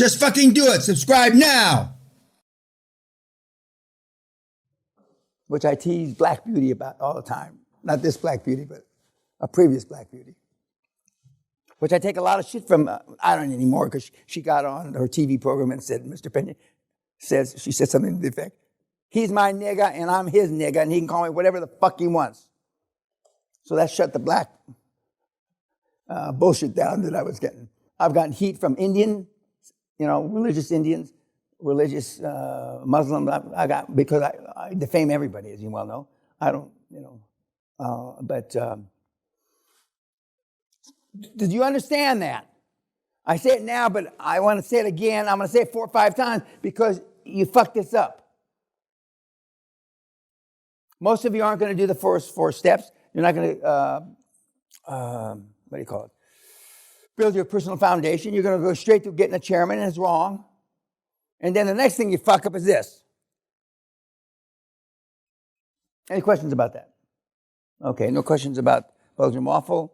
Just fucking do it. Subscribe now. Which I tease Black Beauty about all the time. Not this Black Beauty, but a previous Black Beauty. Which I take a lot of shit from, I don't anymore, because she got on her TV program and said, Mr. Peña she said something to the effect, he's my nigga and I'm his nigga and he can call me whatever the fuck he wants. So that shut the black bullshit down that I was getting. I've gotten heat from Indian, religious Indians, religious Muslims. I got, because I defame everybody, as you well know. I don't, did you understand that? I say it now, but I want to say it again. I'm going to say it 4 or 5 times because you fucked this up. Most of you aren't going to do the first 4 steps. You're not going to, build your personal foundation. You're going to go straight to getting a chairman, and it's wrong. And then the next thing you fuck up is this. Any questions about that? Okay, no questions about Belgian waffle.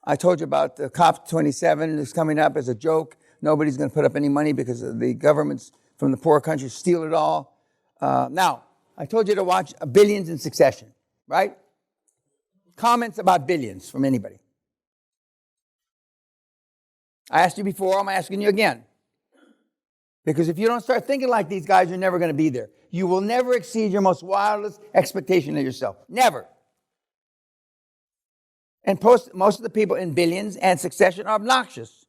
I told you about the COP27 that's coming up as a joke. Nobody's going to put up any money because the governments from the poor countries steal it all. Now, I told you to watch Billions in Succession, right? Comments about billions from anybody. I asked you before, I'm asking you again. Because if you don't start thinking like these guys, you're never going to be there. You will never exceed your most wildest expectation of yourself. Never. And most of the people in Billions and Succession are obnoxious.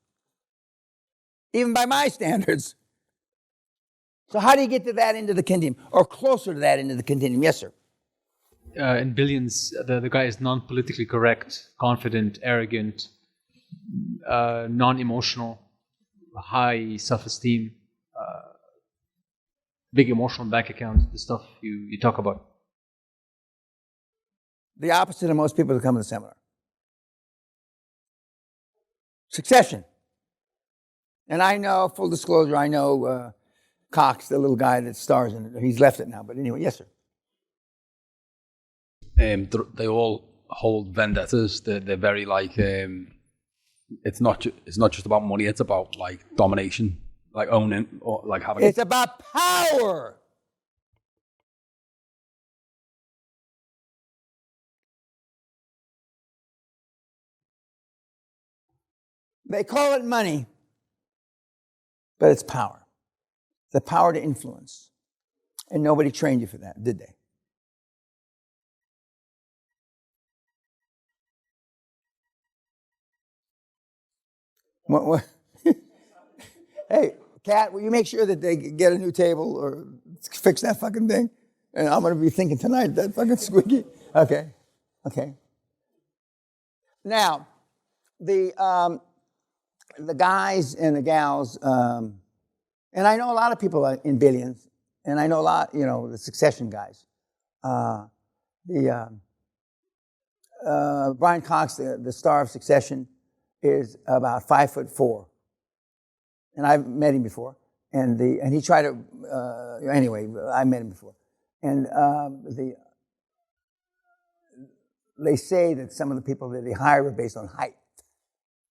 Even by my standards. So how do you get to that end of the continuum? Or closer to that end of the continuum? Yes, sir. In Billions, the guy is non-politically correct, confident, arrogant, non-emotional, high self-esteem, big emotional bank account, the stuff you talk about. The opposite of most people who come to the seminar. Succession. And I know, full disclosure, I know Cox, the little guy that stars in it. He's left it now, but anyway, yes, sir. They all hold vendettas. They're very like, it's not just about money. It's about like domination, like owning or like having. It's about power. They call it money, but it's power. The power to influence. And nobody trained you for that, did they? What? Hey, Kat, will you make sure that they get a new table or fix that fucking thing? And I'm going to be thinking tonight, that fucking squeaky. Okay. Now, the guys and the gals, and I know a lot of people in Billions, and I know a lot, the Succession guys. Brian Cox, the star of Succession, is about 5'4", and I've met him before. And he tried to anyway. I met him before, and they say that some of the people that they hire are based on height,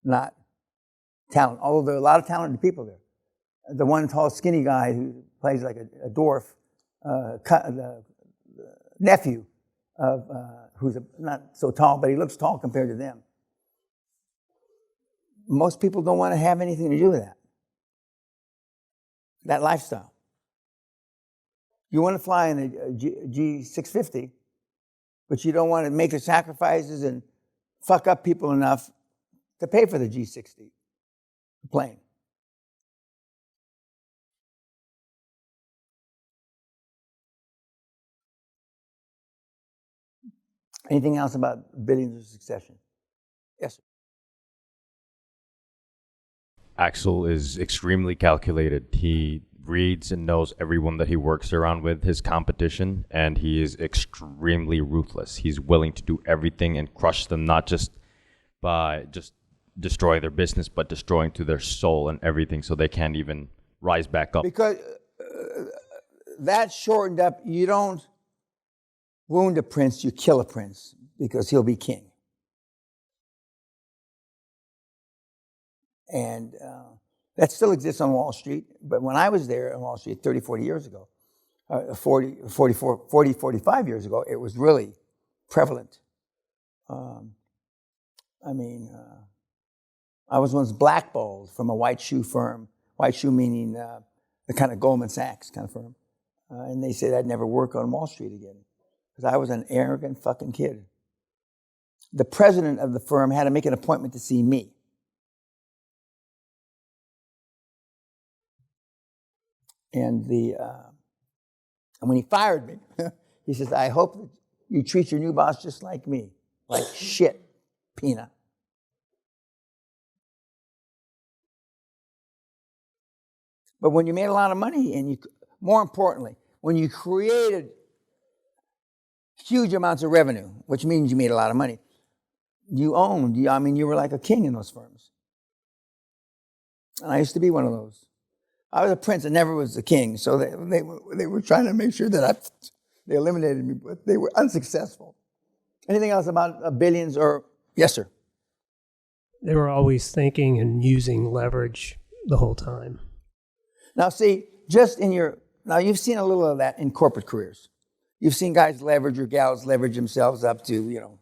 not talent. Although there are a lot of talented people there. The one tall, skinny guy who plays like a dwarf, the nephew of who's not so tall, but he looks tall compared to them. Most people don't want to have anything to do with that lifestyle. You want to fly in a G650, but you don't want to make the sacrifices and fuck up people enough to pay for the G60 plane. Anything else about Billions of Succession? Yes, sir. Axel is extremely calculated. He reads and knows everyone that he works around with, his competition, and he is extremely ruthless. He's willing to do everything and crush them, not just by just destroying their business, but destroying to their soul and everything so they can't even rise back up. Because that's shortened up, you don't wound a prince, you kill a prince because he'll be king. And That still exists on Wall Street, but when I was there on Wall Street 30, 40 years ago, 45 years ago, it was really prevalent. I was once blackballed from a white shoe firm, white shoe meaning the kind of Goldman Sachs kind of firm, and they said I'd never work on Wall Street again because I was an arrogant fucking kid. The president of the firm had to make an appointment to see me. And when he fired me, he says, I hope that you treat your new boss just like me. Like shit, Peña. But when you made a lot of money, and more importantly, when you created huge amounts of revenue, which means you made a lot of money, you were like a king in those firms. And I used to be one of those. I was a prince and never was a king, so they were trying to make sure that they eliminated me, but they were unsuccessful. Anything else about billions or... Yes, sir. They were always thinking and using leverage the whole time. Now, see, now you've seen a little of that in corporate careers. You've seen guys leverage or gals leverage themselves up to,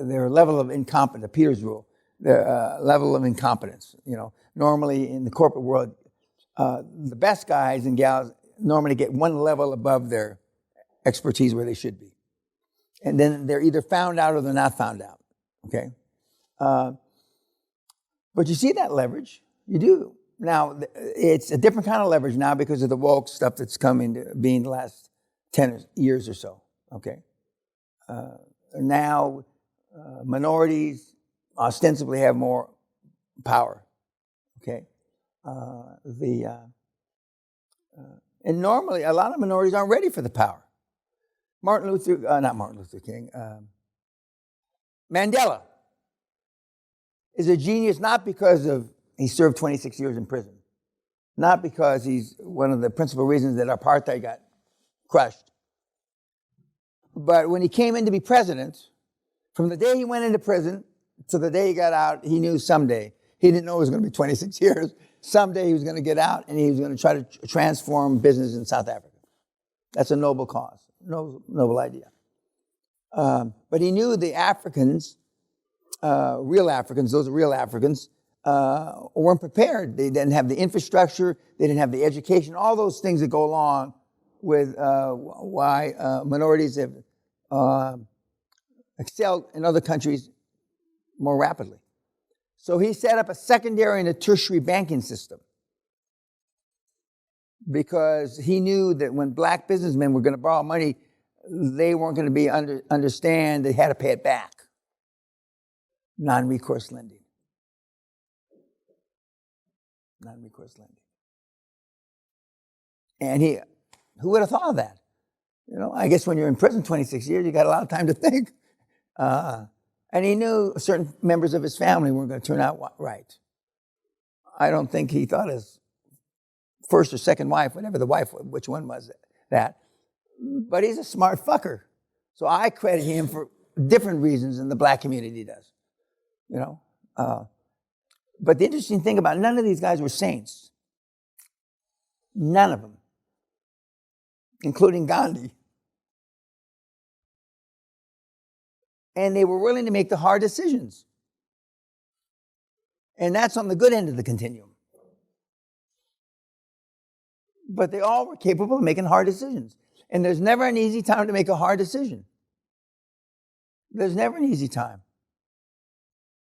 their level of incompetence, Peter's rule, their level of incompetence. Normally in the corporate world, the best guys and gals normally get one level above their expertise where they should be. And then they're either found out or they're not found out, okay? But you see that leverage, you do. Now, it's a different kind of leverage now because of the woke stuff that's come into being the last 10 years or so, okay? Now, minorities ostensibly have more power, okay? And normally, a lot of minorities aren't ready for the power. Mandela is a genius not because he served 26 years in prison, not because he's one of the principal reasons that apartheid got crushed. But when he came in to be president, from the day he went into prison to the day he got out, he knew someday, he didn't know it was going to be 26 years, someday he was going to get out and he was going to try to transform business in South Africa. That's a noble cause, noble idea. But he knew the Africans, real Africans, those are real Africans, weren't prepared. They didn't have the infrastructure, they didn't have the education, all those things that go along with why minorities have excelled in other countries more rapidly. So he set up a secondary and a tertiary banking system because he knew that when black businessmen were going to borrow money, they weren't going to understand they had to pay it back. Non-recourse lending. Non-recourse lending. And who would have thought of that? I guess when you're in prison 26 years, you got a lot of time to think. And he knew certain members of his family weren't going to turn out right. I don't think he thought his first or second wife, whatever the wife, which one was that. But he's a smart fucker. So I credit him for different reasons than the black community does. But the interesting thing about none of these guys were saints. None of them. Including Gandhi. And they were willing to make the hard decisions. And that's on the good end of the continuum. But they all were capable of making hard decisions. And there's never an easy time to make a hard decision. There's never an easy time.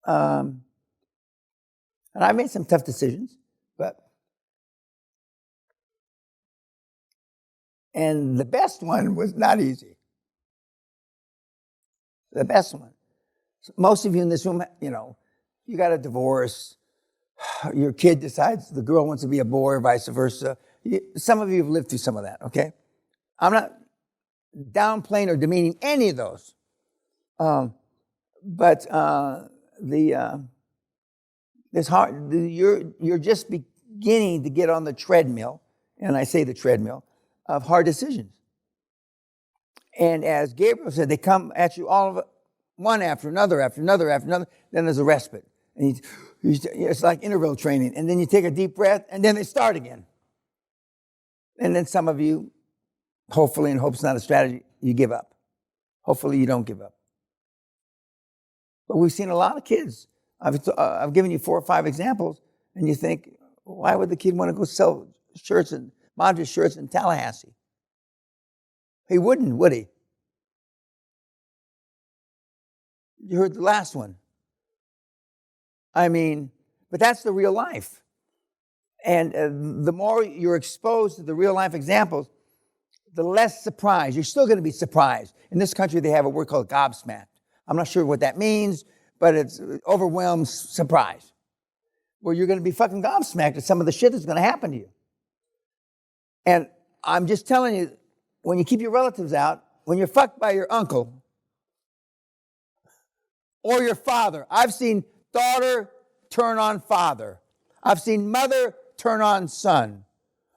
And I made some tough decisions, and the best one was not easy. The best one. Most of you in this room, you got a divorce. Your kid decides the girl wants to be a boy or vice versa. Some of you have lived through some of that, okay? I'm not downplaying or demeaning any of those. But it's hard. You're just beginning to get on the treadmill, and I say the treadmill, of hard decisions. And as Gabriel said, they come at you all of it, one after another, after another, after another. Then there's a respite. And It's like interval training. And then you take a deep breath, and then they start again. And then some of you, hopefully, and hope's not a strategy, you give up. Hopefully you don't give up. But we've seen a lot of kids. I've given you 4 or 5 examples, and you think, why would the kid want to go sell shirts and Madras shirts in Tallahassee? He wouldn't, would he? You heard the last one. I mean, but that's the real life. And the more you're exposed to the real life examples, the less surprised. You're still going to be surprised. In this country, they have a word called gobsmacked. I'm not sure what that means, but it's overwhelmed surprise. Where you're going to be fucking gobsmacked at some of the shit that's going to happen to you. And I'm just telling you, when you keep your relatives out, when you're fucked by your uncle or your father, I've seen daughter turn on father. I've seen mother turn on son.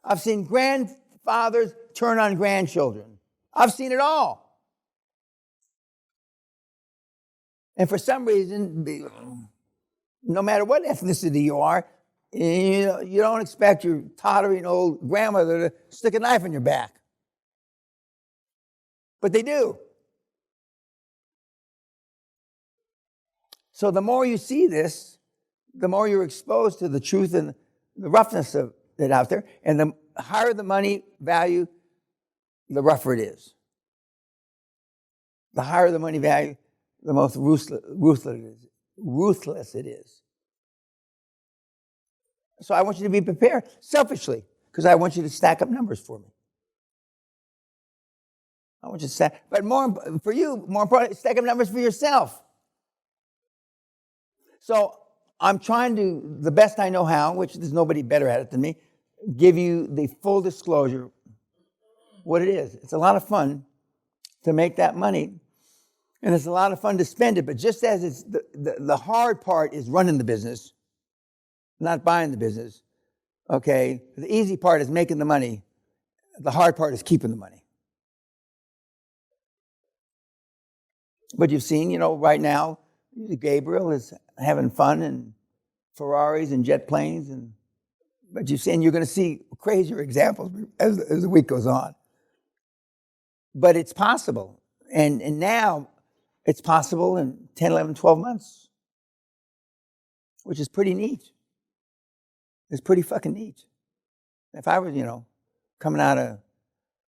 I've seen grandfathers turn on grandchildren. I've seen it all. And for some reason, no matter what ethnicity you are, you don't expect your tottering old grandmother to stick a knife in your back. But they do. So the more you see this, the more you're exposed to the truth and the roughness of it out there. And the higher the money value, the rougher it is. The higher the money value, the most ruthless it is. So I want you to be prepared, selfishly, because I want you to stack up numbers for me. I want you to stack, but more importantly, stack up numbers for yourself. So I'm trying to, the best I know how, which there's nobody better at it than me, give you the full disclosure what it is. It's a lot of fun to make that money, and it's a lot of fun to spend it, but just as it's the hard part is running the business, not buying the business, okay? The easy part is making the money. The hard part is keeping the money. But you've seen, right now, Gabriel is having fun in Ferraris and jet planes, but you've seen, you're going to see crazier examples as the week goes on. But it's possible. And now it's possible in 10, 11, 12 months, which is pretty neat. It's pretty fucking neat. If I was, coming out of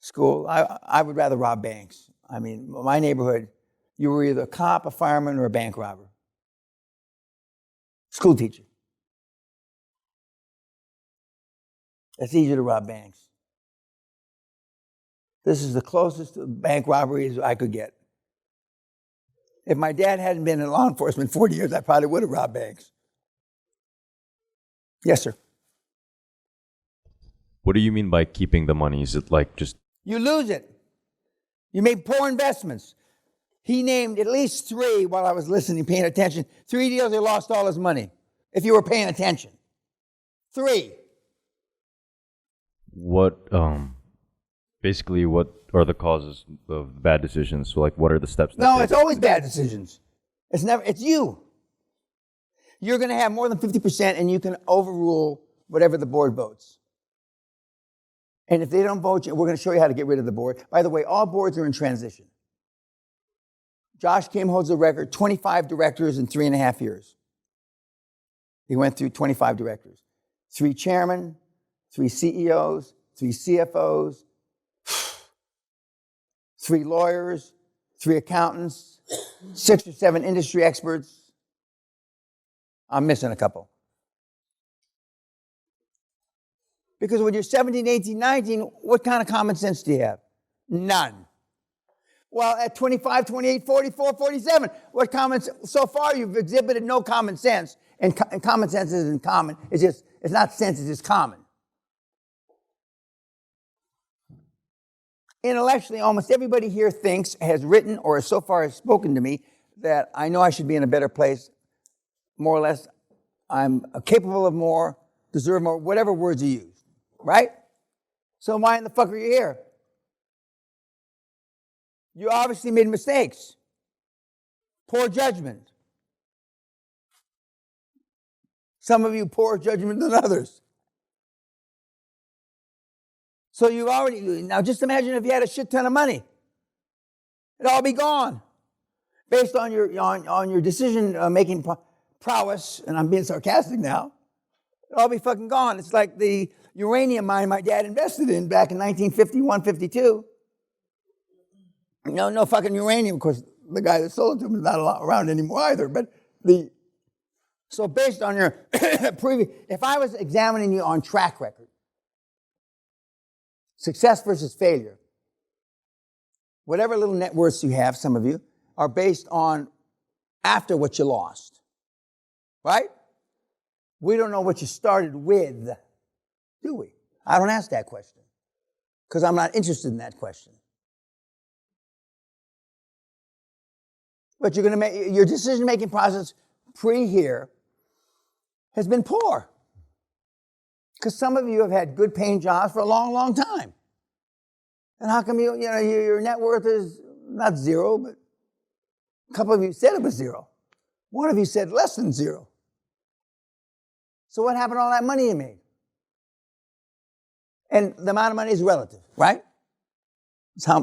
school, I would rather rob banks. I mean, my neighborhood, you were either a cop, a fireman, or a bank robber. School teacher. It's easier to rob banks. This is the closest to bank robberies I could get. If my dad hadn't been in law enforcement 40 years, I probably would have robbed banks. Yes, sir. What do you mean by keeping the money? Is it like just... You lose it. You made poor investments. He named at least 3 while I was listening, paying attention. 3 deals he lost all his money, if you were paying attention. 3. Basically, what are the causes of bad decisions? So, what are the steps that... No, it's always bad decisions. It's you. You're going to have more than 50%, and you can overrule whatever the board votes. And if they don't vote, we're going to show you how to get rid of the board. By the way, all boards are in transition. Josh Kim holds the record, 25 directors in 3.5 years. He went through 25 directors. 3 chairmen, 3 CEOs, 3 CFOs, 3 lawyers, 3 accountants, 6 or 7 industry experts. I'm missing a couple. Because when you're 17, 18, 19, what kind of common sense do you have? None. Well, at 25, 28, 44, 47, what common sense? So far, you've exhibited no common sense. And common sense isn't common. It's not sense, it's just common. Intellectually, almost everybody here thinks, has written, or so far has spoken to me, that I know I should be in a better place. More or less, I'm capable of more, deserve more, whatever words you use. Right? So why in the fuck are you here? You obviously made mistakes. Poor judgment. Some of you poor judgment than others. So you already, now just imagine if you had a shit ton of money. It'd all be gone. Based on your decision making prowess, and I'm being sarcastic now, it'd all be fucking gone. It's like the uranium mine my dad invested in back in 1951, 52. No fucking uranium. Of course, the guy that sold it to him is not around anymore either. But so based on your previous, if I was examining you on track record, success versus failure, whatever little net worths you have, some of you, are based on after what you lost. Right? We don't know what you started with, do we? I don't ask that question because I'm not interested in that question. But you're going to make your decision-making process here has been poor. Because some of you have had good paying jobs for a long, long time. And how come your net worth is not zero, but a couple of you said it was zero. One of you said less than zero. So what happened to all that money you made? And the amount of money is relative, right? It's how,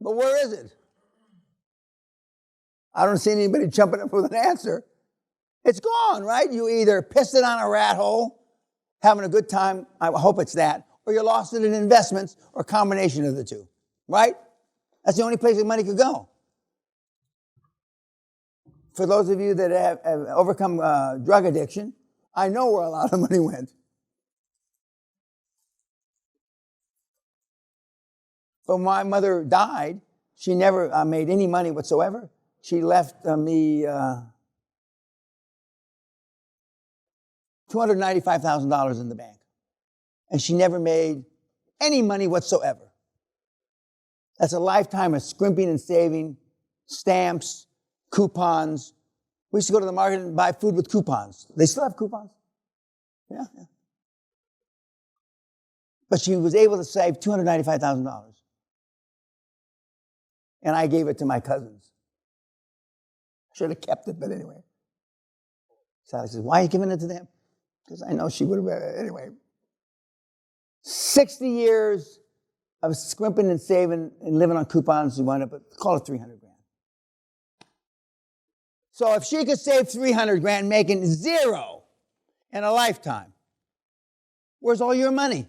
But where is it? I don't see anybody jumping up with an answer. It's gone, right? You either pissed it on a rat hole, having a good time, I hope it's that, or you lost it in investments, or a combination of the two, right? That's the only place that money could go. For those of you that have overcome drug addiction, I know where a lot of money went. But when my mother died, she never made any money whatsoever. She left me $295,000 in the bank. And she never made any money whatsoever. That's a lifetime of scrimping and saving, stamps, coupons. We used to go to the market and buy food with coupons. They still have coupons? Yeah. But she was able to save $295,000. And I gave it to my cousins. Should have kept it, but anyway. Sally says, why are you giving it to them? Because I know she would have, anyway. 60 years of scrimping and saving and living on coupons, you wind up, call it $300,000. So if she could save $300,000 making zero in a lifetime, where's all your money?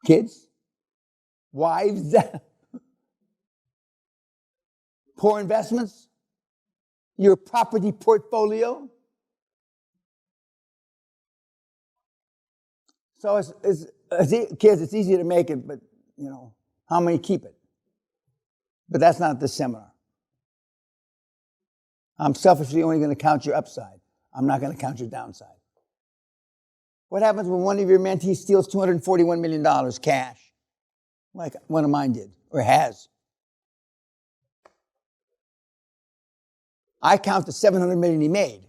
Kids? Wives? Poor investments? Your property portfolio? So kids, it's easy to make it, but, how many keep it? But that's not this seminar. I'm selfishly only going to count your upside. I'm not going to count your downside. What happens when one of your mentees steals $241 million cash? Like one of mine did, or has. I count the $700 million he made.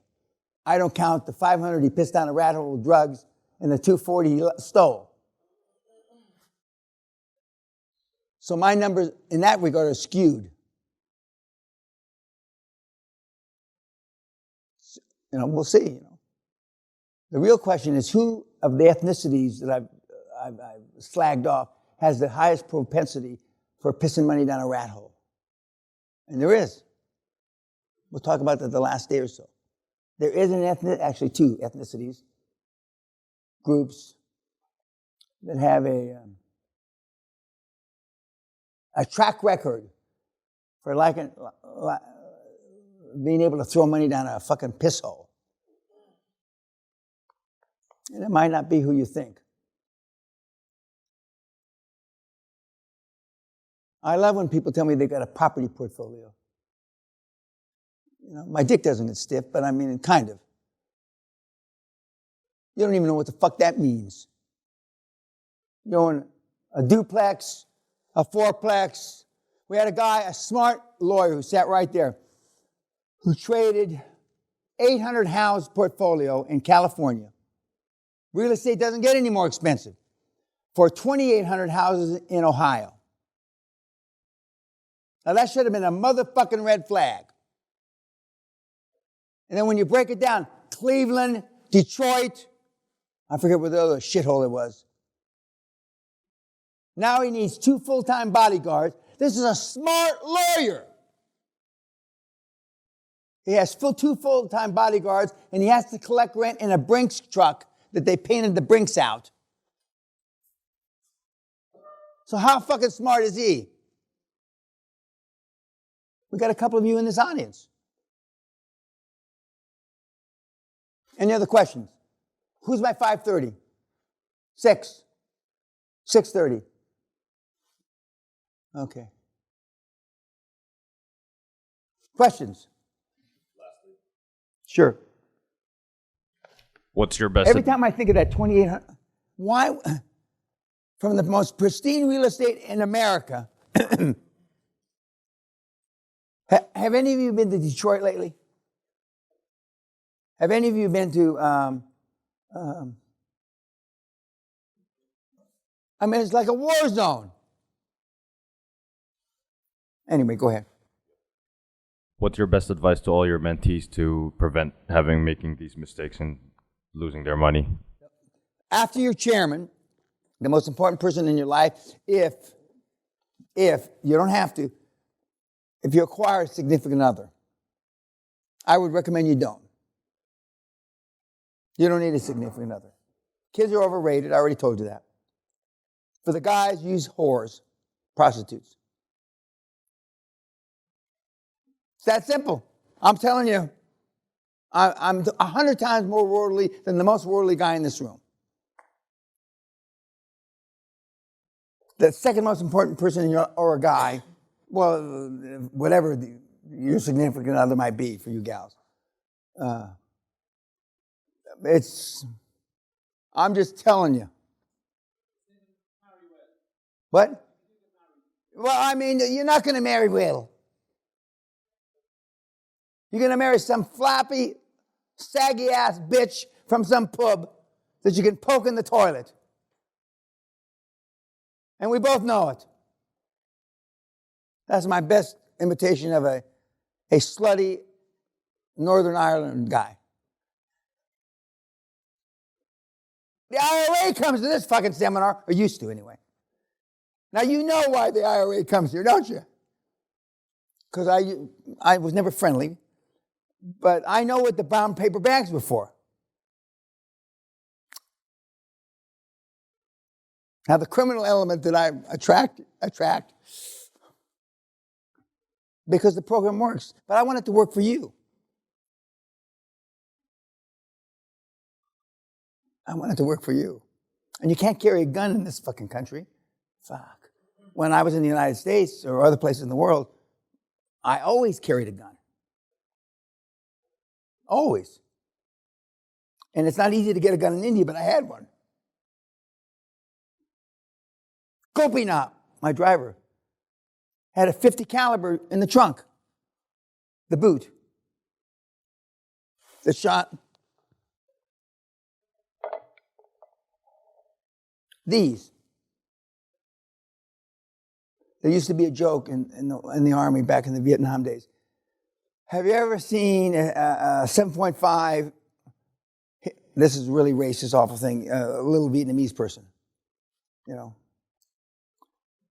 I don't count the $500 he pissed down a rat hole with drugs and the $240 he stole. So my numbers in that regard are skewed. We'll see. The real question is who of the ethnicities that I've slagged off has the highest propensity for pissing money down a rat hole? And there is. We'll talk about that the last day or so. There is actually two ethnicities, groups that have a track record for being able to throw money down a fucking piss hole. And it might not be who you think. I love when people tell me they got a property portfolio. My dick doesn't get stiff, but I mean, kind of. You don't even know what the fuck that means. You own a duplex, a fourplex. We had a smart lawyer who sat right there, who traded 800 house portfolio in California. Real estate doesn't get any more expensive. For 2,800 houses in Ohio. Now that should have been a motherfucking red flag. And then when you break it down, Cleveland, Detroit, I forget what the other shithole it was. Now he needs 2 full-time bodyguards. This is a smart lawyer. He has 2 full-time bodyguards, and he has to collect rent in a Brinks truck that they painted the Brinks out. So how fucking smart is he? We got a couple of you in this audience. Any other questions? Who's my 5:30? 6. 6:30. Okay. Questions? Sure. What's your best? Every time I think of that 2,800, why, from the most pristine real estate in America, have any of you been to Detroit lately? Have any of you been to, I mean, it's like a war zone. Anyway, go ahead. What's your best advice to all your mentees to prevent making these mistakes and losing their money? After you're chairman, the most important person in your life, if you don't have to, if you acquire a significant other, I would recommend you don't. You don't need a significant other. Kids are overrated. I already told you that. For the guys, use whores, prostitutes. It's that simple. I'm telling you. I'm 100 times more worldly than the most worldly guy in this room. The second most important person in your, or a guy, well, whatever your significant other might be for you gals. I'm just telling you. What? Well, I mean, you're not going to marry Will. You're going to marry some flappy, saggy-ass bitch from some pub that you can poke in the toilet. And we both know it. That's my best imitation of a slutty Northern Ireland guy. The IRA comes to this fucking seminar, or used to anyway. Now you know why the IRA comes here, don't you? Because I was never friendly, but I know what the brown paper bags were for. Now the criminal element that I attract, because the program works, but I want it to work for you. I want it to work for you. And you can't carry a gun in this fucking country. Fuck. When I was in the United States or other places in the world, I always carried a gun. Always. And it's not easy to get a gun in India, but I had one. Gopinath, my driver, had a .50 caliber in the trunk, the boot, that shot these. There used to be a joke in the Army back in the Vietnam days. Have you ever seen a 7.5, this is a really racist, awful thing, a little Vietnamese person? You know,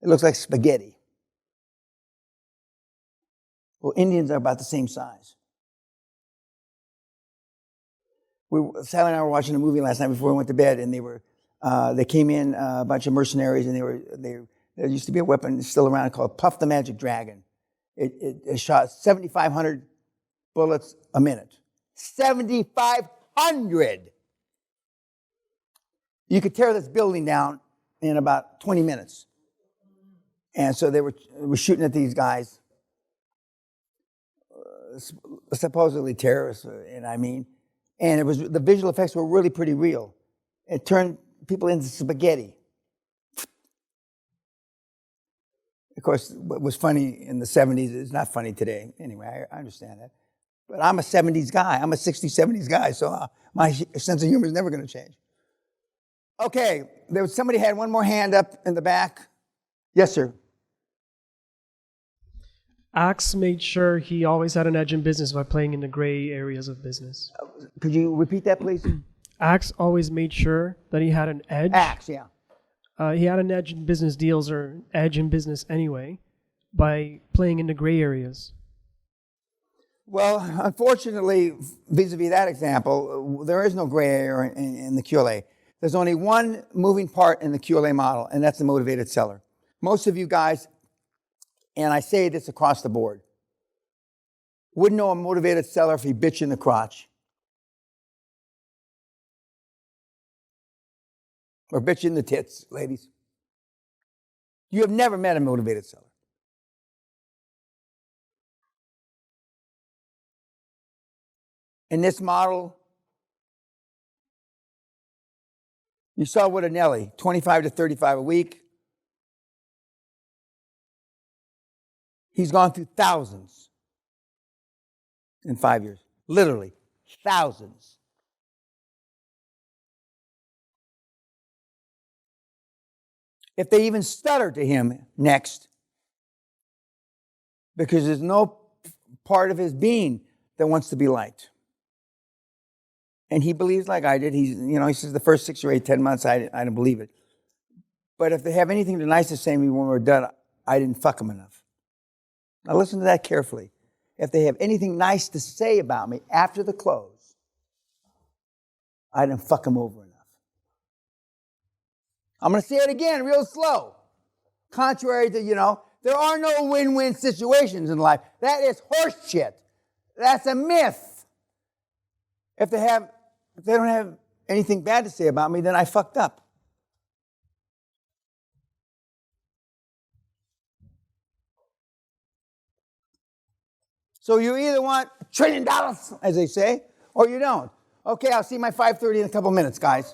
it looks like spaghetti. Well, Indians are about the same size. Sally and I were watching a movie last night before we went to bed, and they came in, a bunch of mercenaries, and there used to be a weapon still around called Puff the Magic Dragon. It shot 7,500 bullets a minute. 7,500! You could tear this building down in about 20 minutes. And so they were shooting at these guys, supposedly terrorists, and the visual effects were really pretty real. It turned people into spaghetti. Of course, what was funny in the 70s is not funny today. Anyway, I understand that. But I'm a 70s guy. I'm a 60s, 70s guy, so my sense of humor is never going to change. Okay, somebody had one more hand up in the back. Yes, sir. Axe made sure he always had an edge in business by playing in the gray areas of business. Could you repeat that, please? Axe always made sure that he had an edge. Axe, yeah. He had an edge in business deals, or an edge in business anyway, by playing in the gray areas. Well, unfortunately, vis-a-vis that example, there is no gray area in the QLA. There's only one moving part in the QLA model, and that's the motivated seller. Most of you guys, and I say this across the board, wouldn't know a motivated seller if he bitch in the crotch. Or bitch in the tits, ladies. You have never met a motivated seller. In this model, you saw what a Nelly, 25 to 35 a week. He's gone through thousands in 5 years. Literally, thousands. If they even stutter to him next, because there's no part of his being that wants to be liked. And he believes like I did. He says the first 6 or 8, 10 months, I didn't believe it. But if they have anything nice to say to me when we're done, I didn't fuck them enough. Now listen to that carefully. If they have anything nice to say about me after the close, I didn't fuck them over enough. I'm going to say it again real slow. Contrary to, there are no win-win situations in life. That is horse shit. That's a myth. If they don't have anything bad to say about me, then I fucked up. So you either want $1 trillion, as they say, or you don't. Okay, I'll see my 5:30 in a couple minutes, guys.